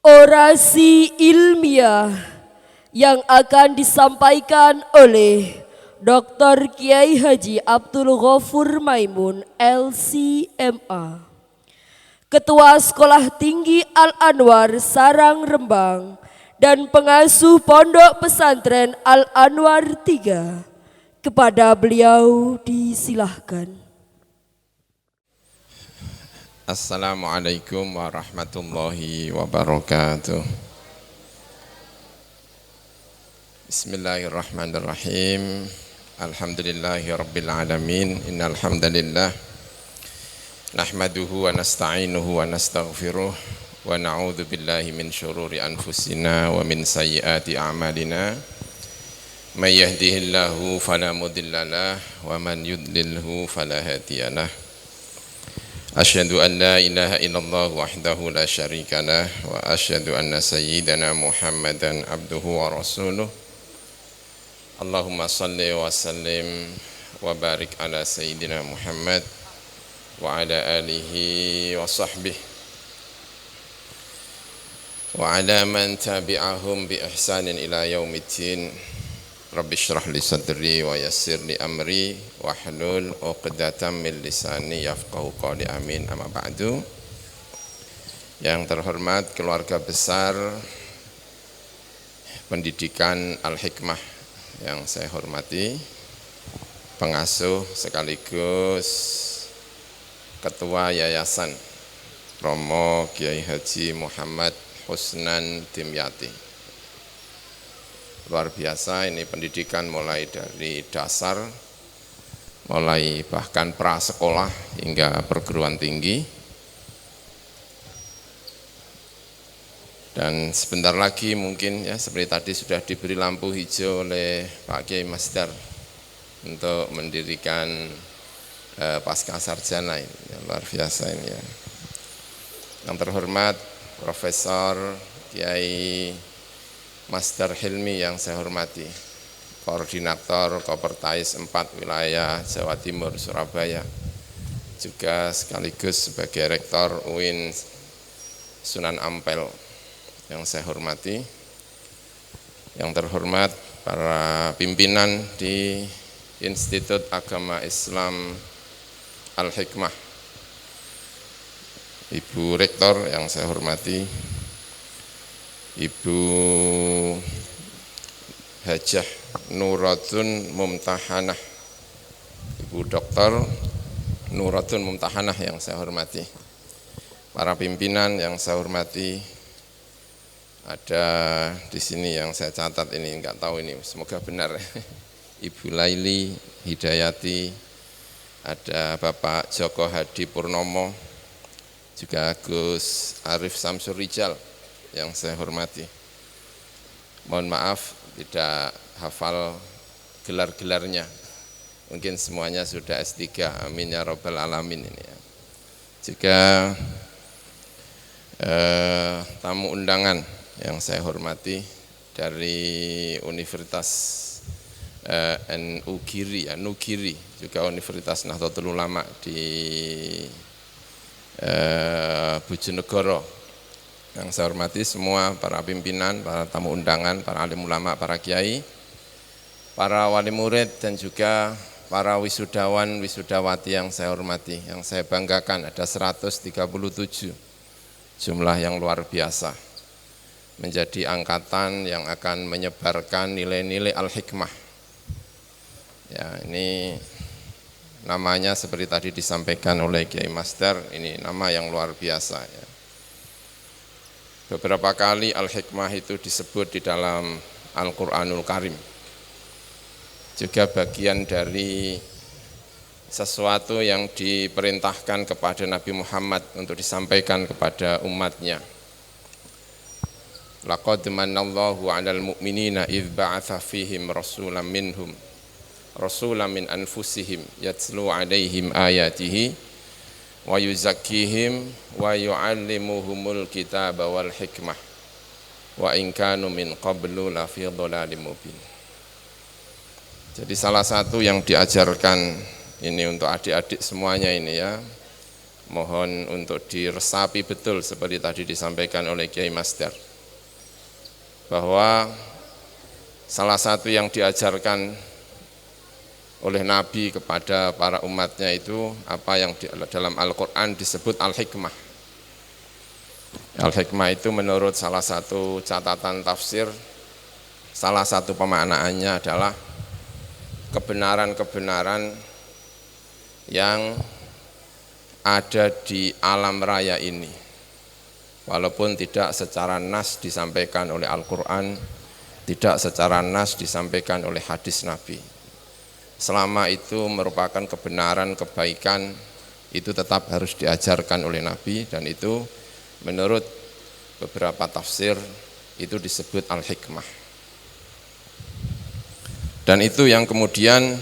Orasi ilmiah yang akan disampaikan oleh Dr. Kiai Haji Abdul Ghafur Maimun LCMA, Ketua Sekolah Tinggi Al-Anwar Sarang Rembang dan pengasuh Pondok Pesantren Al-Anwar 3. Kepada beliau disilahkan. Assalamualaikum warahmatullahi wabarakatuh. Bismillahirrahmanirrahim. Alhamdulillahi rabbil alamin. Innal hamdalillah nahmaduhu wa nasta'inuhu wa nastaghfiruh wa na'udzu billahi min syururi anfusina wa min sayyiati a'malina. May yahdihillahu fala mudhillalah wa man yudlilhu fala hadiyalah. Asyhadu an la ilaha illallah wahdahu la syarikalah wa asyhadu anna sayyidana Muhammadan abduhu wa rasuluh. Allahumma salli wa sallim wa barik ala sayyidina Muhammad wa ala alihi wa sahbihi wa ala man tabi'ahum bi ihsanin ila yaumiddin. Rabbi syrah li sadri wa yassir li amri wahlul 'uqdatam min lisani yafqahu qawli, amin. Amma ba'du. Yang terhormat keluarga besar pendidikan Al-Hikmah yang saya hormati, pengasuh sekaligus ketua yayasan Romo Kiai Haji Muhammad Husnan Dimyati. Luar biasa ini pendidikan, mulai dari dasar, mulai bahkan prasekolah hingga perguruan tinggi. Dan sebentar lagi mungkin ya, seperti tadi sudah diberi lampu hijau oleh Pak Kiai Masdar untuk mendirikan pasca sarjana ini. Ya, luar biasa ini ya. Yang terhormat Profesor Kiai Master Hilmi yang saya hormati, Koordinator Kopertais 4 wilayah Jawa Timur Surabaya, juga sekaligus sebagai Rektor UIN Sunan Ampel yang saya hormati. Yang terhormat para pimpinan di Institut Agama Islam Al-Hikmah, Ibu Rektor yang saya hormati, Ibu Hajah Nuratun Mumtahanah, Ibu Dr. Nuratun Mumtahanah yang saya hormati, para pimpinan yang saya hormati. Ada di sini yang saya catat ini, enggak tahu ini, semoga benar. Ibu Laili Hidayati, ada Bapak Joko Hadi Purnomo, juga Gus Arif Samsur Rijal yang saya hormati. Mohon maaf tidak hafal gelar-gelarnya, mungkin semuanya sudah S3, amin ya rabbal alamin ini ya. Juga tamu undangan yang saya hormati dari Universitas Nugiri, juga Universitas Nahdlatul Ulama di Bojonegoro. Yang saya hormati semua para pimpinan, para tamu undangan, para alim ulama, para kiai, para wali murid, dan juga para wisudawan, wisudawati yang saya hormati, yang saya banggakan. Ada 137 jumlah yang luar biasa, menjadi angkatan yang akan menyebarkan nilai-nilai Al-Hikmah. Ya, ini namanya seperti tadi disampaikan oleh Kiai Masdar, ini nama yang luar biasa ya. Beberapa kali Al-Hikmah itu disebut di dalam Al-Quranul Karim. Juga bagian dari sesuatu yang diperintahkan kepada Nabi Muhammad untuk disampaikan kepada umatnya. Laqad manallahu 'alal mu'minina idz ba'atsa fihim rasulan minhum, rasulan min anfusihim yatlu 'alaihim ayatihi wa yuzakkihim wa yu'allimuhumul kitaba wal hikmah wa in kanu min qablu la fi dhalalim mubin. Jadi salah satu yang diajarkan ini untuk adik-adik semuanya ini ya, mohon untuk diresapi betul seperti tadi disampaikan oleh Kiai Masdar, bahwa salah satu yang diajarkan oleh Nabi kepada para umatnya itu apa yang dalam Al-Quran disebut Al-Hikmah. Al-Hikmah itu menurut salah satu catatan tafsir, salah satu pemaknaannya adalah kebenaran-kebenaran yang ada di alam raya ini, walaupun tidak secara nas disampaikan oleh Al-Quran, tidak secara nas disampaikan oleh hadis Nabi. Selama itu merupakan kebenaran, kebaikan, itu tetap harus diajarkan oleh Nabi, dan itu menurut beberapa tafsir itu disebut Al-Hikmah. Dan itu yang kemudian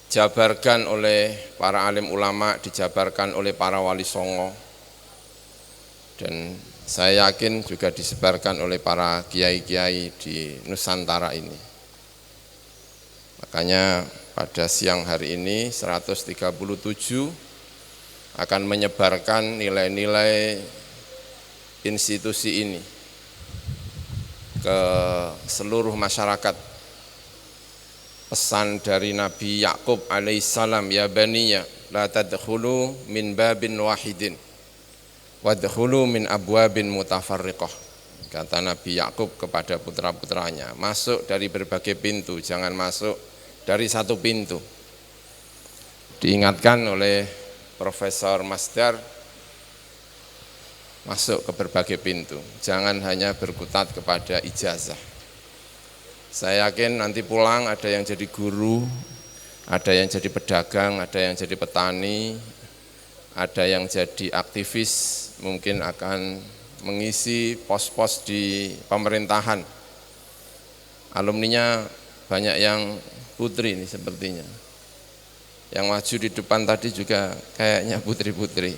dijabarkan oleh para alim ulama, dijabarkan oleh para wali songo, dan saya yakin juga disebarkan oleh para kiai-kiai di Nusantara ini. Makanya pada siang hari ini 137 akan menyebarkan nilai-nilai institusi ini ke seluruh masyarakat. Pesan dari Nabi Yakub alaihissalam, ya baniya la tadkhulu min babin wahidin wadkhulu min abwabin mutafarriqah. Kata Nabi Yakub kepada putra-putranya, masuk dari berbagai pintu, jangan masuk dari satu pintu. Diingatkan oleh Profesor Masdar, masuk ke berbagai pintu, jangan hanya berkutat kepada ijazah. Saya yakin nanti pulang ada yang jadi guru, ada yang jadi pedagang, ada yang jadi petani, ada yang jadi aktivis, mungkin akan mengisi pos-pos di pemerintahan. Alumninya banyak yang putri ini sepertinya. Yang maju di depan tadi juga kayaknya putri-putri.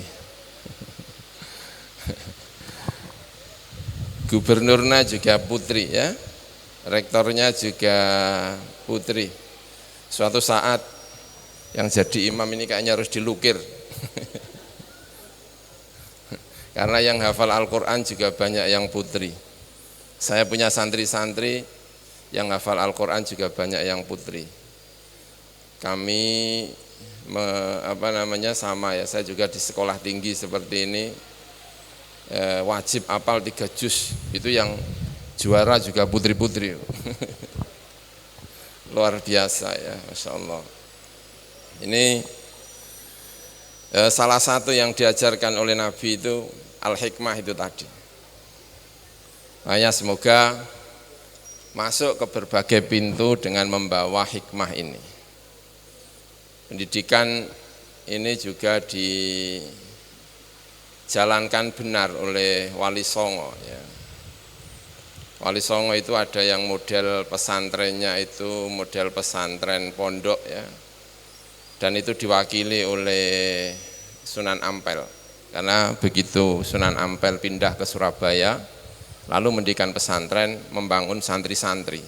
Gubernurnya juga putri ya, rektornya juga putri. Suatu saat yang jadi imam ini kayaknya harus dilukir. Karena yang hafal Al-Quran juga banyak yang putri. Saya punya santri-santri yang hafal Al-Quran juga banyak yang putri. Kami sama ya, saya juga di sekolah tinggi seperti ini, wajib hafal 3 juz, itu yang juara juga putri-putri. Luar biasa ya, Masya Allah. Ini salah satu yang diajarkan oleh Nabi itu Al-Hikmah itu tadi. Makanya semoga masuk ke berbagai pintu dengan membawa hikmah ini. Pendidikan ini juga dijalankan benar oleh Wali Songo ya. Wali Songo itu ada yang model pesantrennya itu model pesantren pondok ya. Dan itu diwakili oleh Sunan Ampel. Karena begitu Sunan Ampel pindah ke Surabaya, lalu mendirikan pesantren, membangun santri-santri.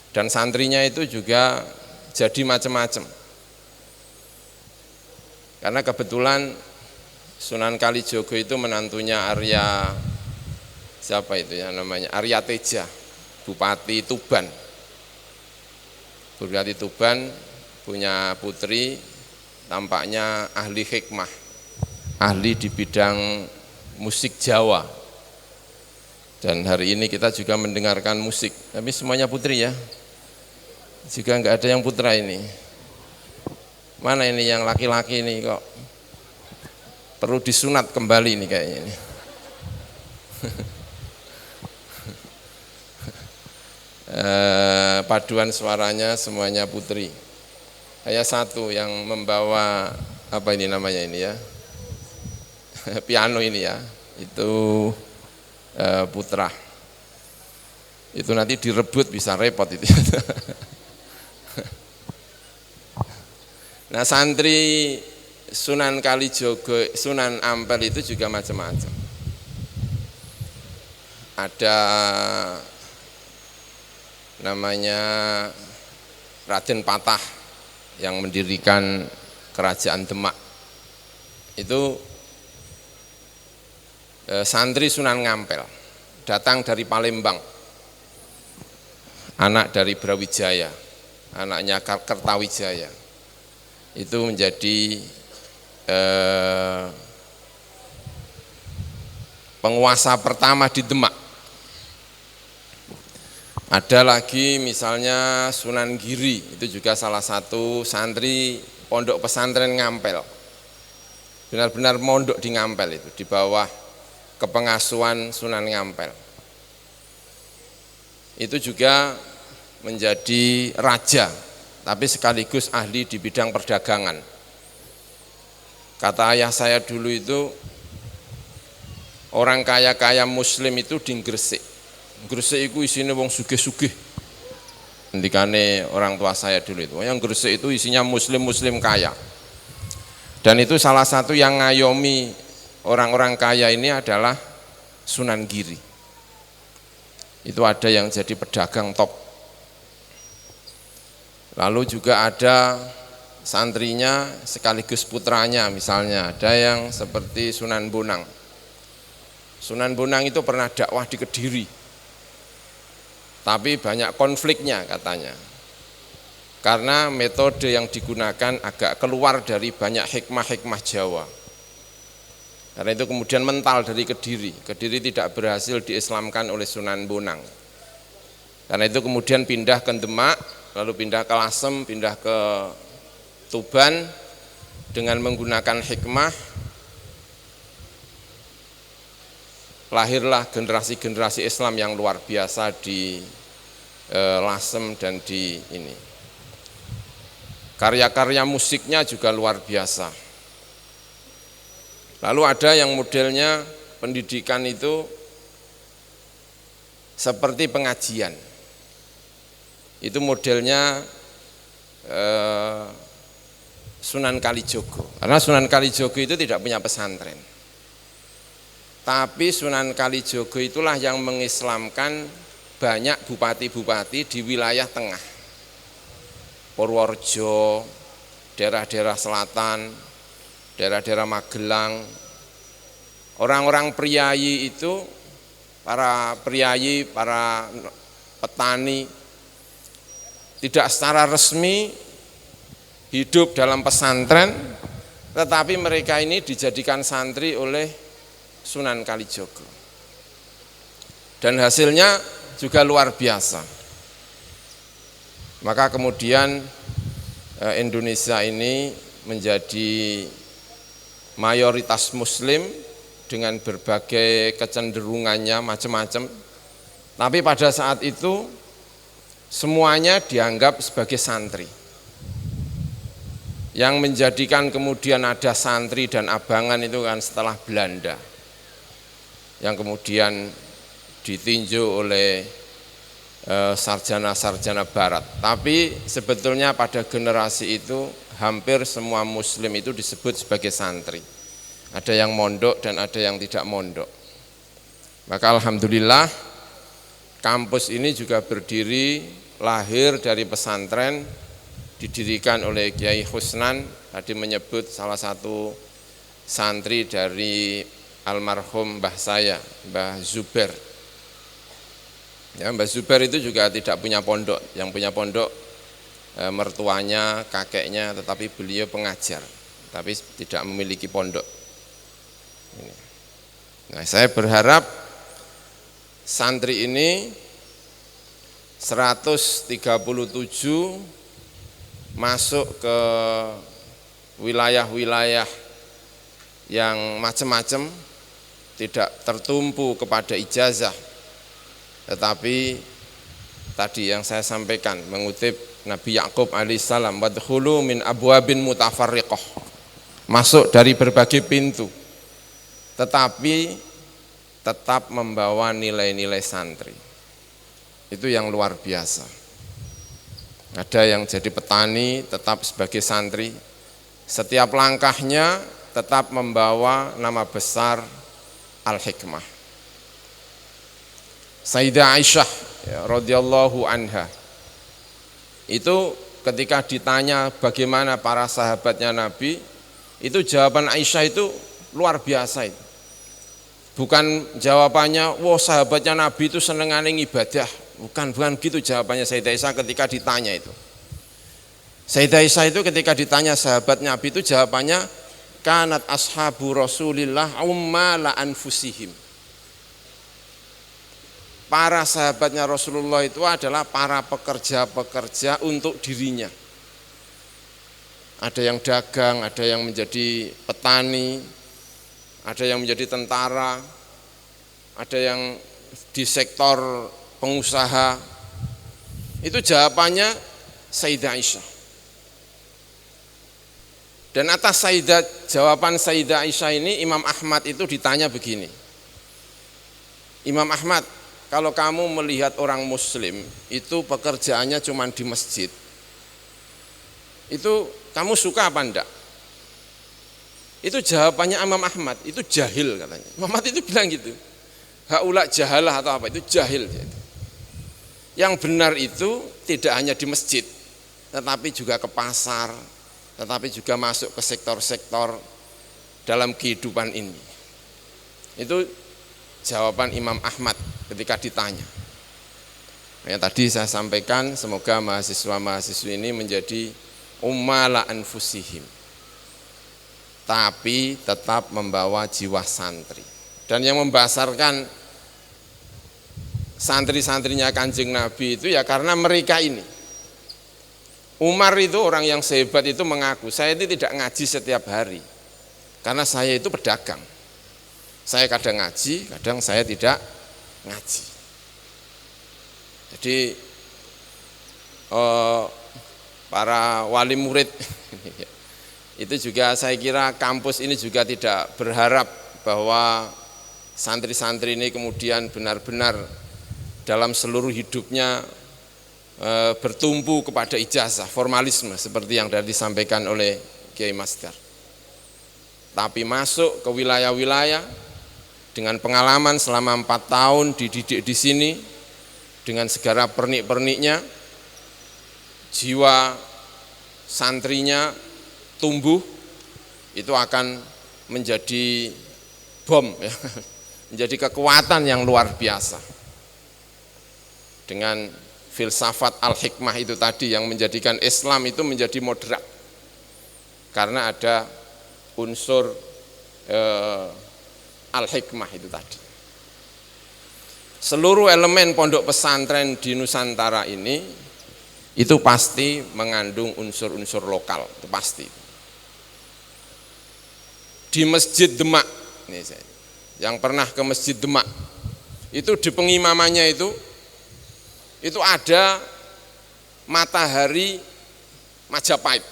Dan santrinya itu juga jadi macam-macam. Karena kebetulan Sunan Kalijogo itu menantunya Arya, siapa itu ya namanya, Arya Teja, Bupati Tuban. Bupati Tuban punya putri, tampaknya ahli hikmah, ahli di bidang musik Jawa. Dan hari ini kita juga mendengarkan musik, tapi semuanya putri ya, juga enggak ada yang putra ini. Mana ini yang laki-laki ini kok perlu disunat kembali ini kayaknya ini. Paduan suaranya semuanya putri. Hanya satu yang membawa apa ini namanya ini ya, piano ini ya, itu putra. Itu nanti direbut bisa repot itu. Nah santri Sunan Kalijogo, Sunan Ampel itu juga macam-macam. Ada namanya Raden Patah yang mendirikan Kerajaan Demak. Itu santri Sunan Ngampel, datang dari Palembang, anak dari Brawijaya, anaknya Kertawijaya. Itu menjadi penguasa pertama di Demak. Ada lagi misalnya Sunan Giri, itu juga salah satu santri pondok pesantren Ngampel. Benar-benar mondok di Ngampel itu, di bawah kepengasuhan Sunan Ngampel. Itu juga menjadi raja, tapi sekaligus ahli di bidang perdagangan. Kata ayah saya dulu itu, orang kaya-kaya muslim itu di Gresik. Gresik itu isinya wong sugih-sugih. Ngendikane orang tua saya dulu itu, yang Gresik itu isinya muslim-muslim kaya. Dan itu salah satu yang ngayomi orang-orang kaya ini adalah Sunan Giri. Itu ada yang jadi pedagang top. Lalu juga ada santrinya sekaligus putranya, misalnya ada yang seperti Sunan Bonang. Sunan Bonang itu pernah dakwah di Kediri, tapi banyak konfliknya katanya, karena metode yang digunakan agak keluar dari banyak hikmah-hikmah Jawa. Karena itu kemudian mental dari Kediri. Kediri tidak berhasil diislamkan oleh Sunan Bonang. Karena itu kemudian pindah ke Demak, lalu pindah ke Lasem, pindah ke Tuban, dengan menggunakan hikmah, lahirlah generasi-generasi Islam yang luar biasa di Lasem dan di ini. Karya-karya musiknya juga luar biasa. Lalu ada yang modelnya pendidikan itu seperti pengajian. Itu modelnya Sunan Kalijogo. Karena Sunan Kalijogo itu tidak punya pesantren. Tapi Sunan Kalijogo itulah yang mengislamkan banyak bupati-bupati di wilayah tengah. Purworejo, daerah-daerah selatan, daerah-daerah Magelang. Orang-orang priayi itu, para priayi, para petani, tidak secara resmi hidup dalam pesantren, tetapi mereka ini dijadikan santri oleh Sunan Kalijogo. Dan hasilnya juga luar biasa. Maka kemudian Indonesia ini menjadi mayoritas muslim dengan berbagai kecenderungannya macam-macam. Tapi pada saat itu semuanya dianggap sebagai santri. Yang menjadikan kemudian ada santri dan abangan itu kan setelah Belanda, yang kemudian ditinjau oleh sarjana-sarjana barat. Tapi sebetulnya pada generasi itu hampir semua muslim itu disebut sebagai santri. Ada yang mondok dan ada yang tidak mondok. Maka alhamdulillah kampus ini juga berdiri, lahir dari pesantren, didirikan oleh Kiai Husnan, tadi menyebut salah satu santri dari almarhum mbah saya, Mbah Zuber. Ya, Mbah Zuber itu juga tidak punya pondok, yang punya pondok mertuanya, kakeknya, tetapi beliau pengajar, tapi tidak memiliki pondok. Nah, saya berharap santri ini 137 masuk ke wilayah-wilayah yang macam-macam, tidak tertumpu kepada ijazah, tetapi tadi yang saya sampaikan mengutip Nabi Yakub alaihissalam, wadkhulu min abwabin mutafarriqah, masuk dari berbagai pintu, tetapi tetap membawa nilai-nilai santri. Itu yang luar biasa. Ada yang jadi petani tetap sebagai santri, setiap langkahnya tetap membawa nama besar Al-Hikmah. Sayyidah Aisyah ya, radhiyallahu anha itu ketika ditanya bagaimana para sahabatnya Nabi, itu jawaban Aisyah itu luar biasa itu. Bukan jawabannya, wah sahabatnya Nabi itu senengane ibadah. Bukan gitu jawabannya Sayyidah Aisyah ketika ditanya itu. Sayyidah Aisyah itu ketika ditanya sahabat Nabi itu jawabannya, kanat ashabu Rasulillah ummala anfusihim. Para sahabatnya Rasulullah itu adalah para pekerja-pekerja untuk dirinya. Ada yang dagang, ada yang menjadi petani, ada yang menjadi tentara, ada yang di sektor pengusaha. Itu jawabannya Sayyidah Aisyah. Dan atas jawaban Sayyidah Aisyah ini Imam Ahmad itu ditanya begini. Imam Ahmad, kalau kamu melihat orang muslim itu pekerjaannya cuma di masjid, itu kamu suka apa enggak? Itu jawabannya Imam Ahmad, itu jahil katanya. Imam Ahmad itu bilang gitu. Haula jahalah atau apa, itu jahil. Yang benar itu tidak hanya di masjid, tetapi juga ke pasar, tetapi juga masuk ke sektor-sektor dalam kehidupan ini. Itu jawaban Imam Ahmad ketika ditanya. Yang tadi saya sampaikan, semoga mahasiswa-mahasiswi ini menjadi ummala anfusihim, tapi tetap membawa jiwa santri. Dan yang membesarkan santri-santrinya Kanjeng Nabi itu ya karena mereka ini. Umar itu orang yang sehebat itu mengaku, saya itu tidak ngaji setiap hari, karena saya itu pedagang. Saya kadang ngaji, kadang saya tidak ngaji. Jadi para wali murid itu juga saya kira kampus ini juga tidak berharap bahwa santri-santri ini kemudian benar-benar dalam seluruh hidupnya bertumpu kepada ijazah, formalisme seperti yang tadi disampaikan oleh Kiai Masdar. Tapi masuk ke wilayah-wilayah dengan pengalaman selama 4 tahun dididik di sini, dengan segala pernik-perniknya, jiwa santrinya tumbuh, itu akan menjadi bom, ya, menjadi kekuatan yang luar biasa. Dengan filsafat al-hikmah itu tadi yang menjadikan Islam itu menjadi moderat, karena ada unsur al-hikmah itu tadi. Seluruh elemen pondok pesantren di Nusantara ini itu pasti mengandung unsur-unsur lokal, itu pasti. Di Masjid Demak, ini saya, yang pernah ke Masjid Demak, itu di pengimamannya itu ada matahari Majapahit.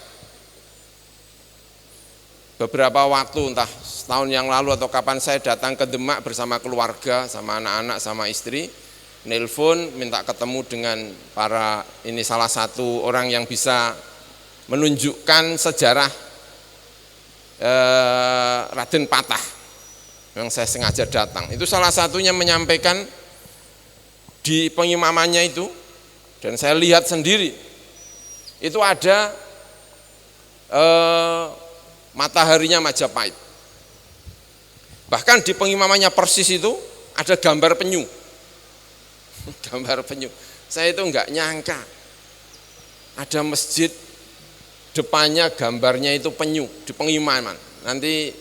Beberapa waktu, entah setahun yang lalu atau kapan, saya datang ke Demak bersama keluarga, sama anak-anak, sama istri, nelpon minta ketemu dengan para, ini salah satu orang yang bisa menunjukkan sejarah Raden Patah, yang saya sengaja datang. Itu salah satunya menyampaikan di pengimamannya itu, dan saya lihat sendiri, itu ada mataharinya Majapahit. Bahkan di pengimamannya persis itu ada gambar penyu. Gambar penyu. Saya itu enggak nyangka ada masjid depannya gambarnya itu penyu di pengimaman. Nanti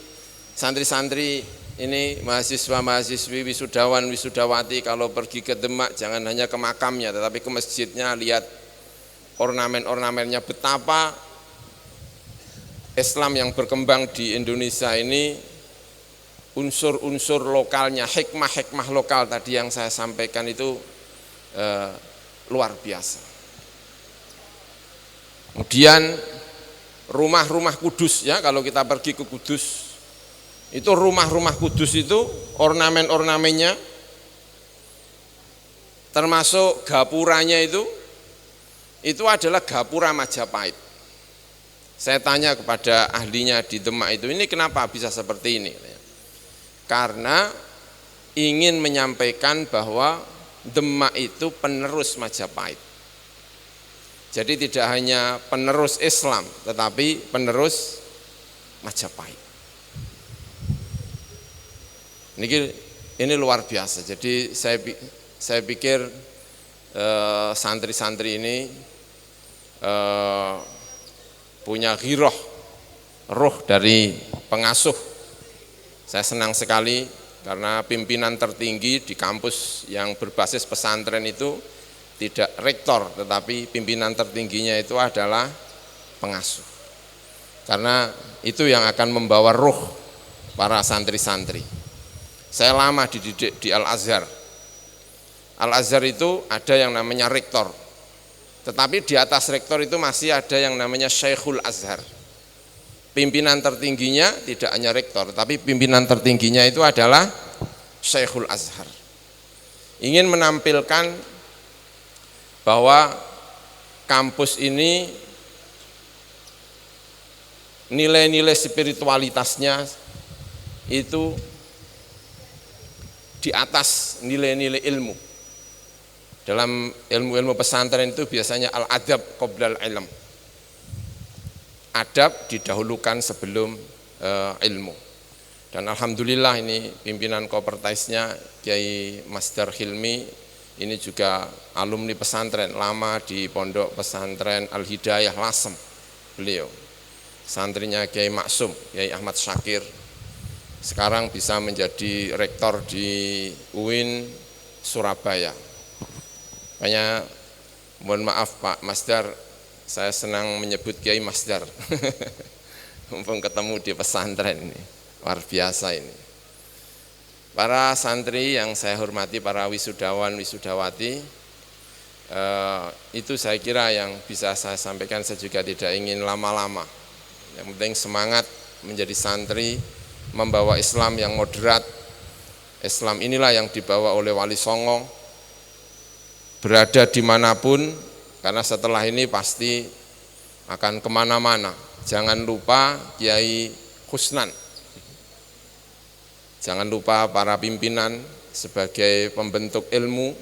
santri-santri ini, mahasiswa-mahasiswi, wisudawan, wisudawati, kalau pergi ke Demak jangan hanya ke makamnya, tetapi ke masjidnya, lihat ornamen-ornamennya. Betapa Islam yang berkembang di Indonesia ini, unsur-unsur lokalnya, hikmah-hikmah lokal tadi yang saya sampaikan itu luar biasa. Kemudian rumah-rumah kudus, ya, kalau kita pergi ke Kudus, itu rumah-rumah kudus itu ornamen-ornamennya, termasuk gapuranya itu adalah gapura Majapahit. Saya tanya kepada ahlinya di Demak itu, ini kenapa bisa seperti ini? Karena ingin menyampaikan bahwa Demak itu penerus Majapahit. Jadi tidak hanya penerus Islam, tetapi penerus Majapahit. Ini luar biasa. Jadi saya pikir santri-santri ini punya roh dari pengasuh. Saya senang sekali karena pimpinan tertinggi di kampus yang berbasis pesantren itu tidak rektor, tetapi pimpinan tertingginya itu adalah pengasuh. Karena itu yang akan membawa ruh para santri-santri. Saya lama dididik di Al-Azhar. Al-Azhar itu ada yang namanya rektor. Tetapi di atas rektor itu masih ada yang namanya Syekhul Azhar. Pimpinan tertingginya tidak hanya rektor, tapi pimpinan tertingginya itu adalah Syekhul Azhar. Ingin menampilkan bahwa kampus ini nilai-nilai spiritualitasnya itu di atas nilai-nilai ilmu. Dalam ilmu-ilmu pesantren itu biasanya al-adab qoblal ilm. Adab didahulukan sebelum ilmu. Dan alhamdulillah ini pimpinan Kopertaisnya Kiai Masdar Hilmi ini juga alumni pesantren, lama di pondok pesantren Al-Hidayah Lasem beliau. Santrinya Kiai Maksum, Kiai Ahmad Syakir, sekarang bisa menjadi rektor di UIN Surabaya. Makanya mohon maaf Pak Masdar, saya senang menyebut Kiai Masdar. Mumpung ketemu di pesantren ini, luar biasa ini. Para santri yang saya hormati, para wisudawan, wisudawati, itu saya kira yang bisa saya sampaikan. Saya juga tidak ingin lama-lama. Yang penting semangat menjadi santri, membawa Islam yang moderat. Islam inilah yang dibawa oleh Wali Songo, berada dimanapun, karena setelah ini pasti akan kemana-mana. Jangan lupa Kiai Husnan. Jangan lupa para pimpinan sebagai pembentuk ilmu,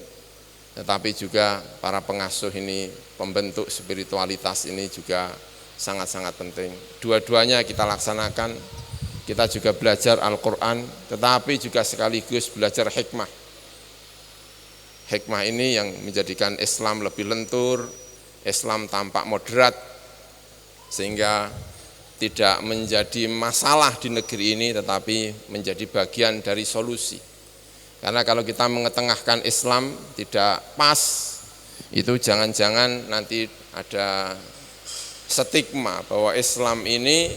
tetapi juga para pengasuh ini, pembentuk spiritualitas ini juga sangat-sangat penting. Dua-duanya kita laksanakan, kita juga belajar Al-Quran, tetapi juga sekaligus belajar hikmah. Hikmah ini yang menjadikan Islam lebih lentur, Islam tampak moderat, sehingga tidak menjadi masalah di negeri ini, tetapi menjadi bagian dari solusi. Karena kalau kita mengetengahkan Islam tidak pas, itu jangan-jangan nanti ada stigma bahwa Islam ini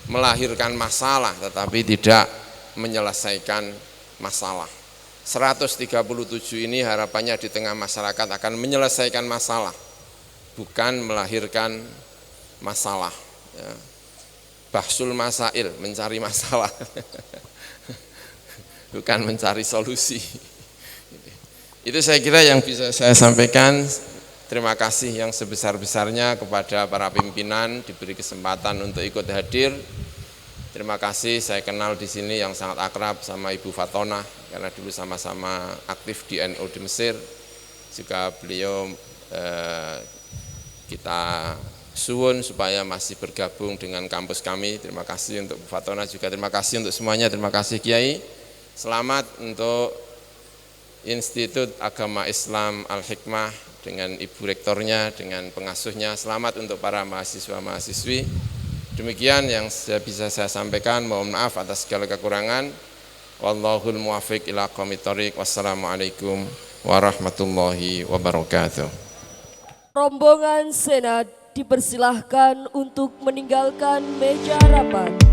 melahirkan masalah, tetapi tidak menyelesaikan masalah. 137 ini harapannya di tengah masyarakat akan menyelesaikan masalah, bukan melahirkan masalah. Ya. Bahsul masail, mencari masalah, bukan mencari solusi. Itu saya kira yang bisa saya sampaikan. Terima kasih yang sebesar-besarnya kepada para pimpinan diberi kesempatan untuk ikut hadir. Terima kasih, saya kenal di sini yang sangat akrab sama Ibu Fatona, karena dulu sama-sama aktif di NU di Mesir. Juga beliau kita suwun supaya masih bergabung dengan kampus kami. Terima kasih untuk Bu Fatona, juga terima kasih untuk semuanya. Terima kasih Kiai. Selamat untuk Institut Agama Islam Al-Hikmah dengan Ibu Rektornya, dengan pengasuhnya. Selamat untuk para mahasiswa-mahasiswi. Demikian yang bisa saya sampaikan. Mohon maaf atas segala kekurangan. Wallahul muwaffiq ila aqwamit thoriq. Wassalamualaikum warahmatullahi wabarakatuh. Rombongan Senat dipersilahkan untuk meninggalkan meja rapat.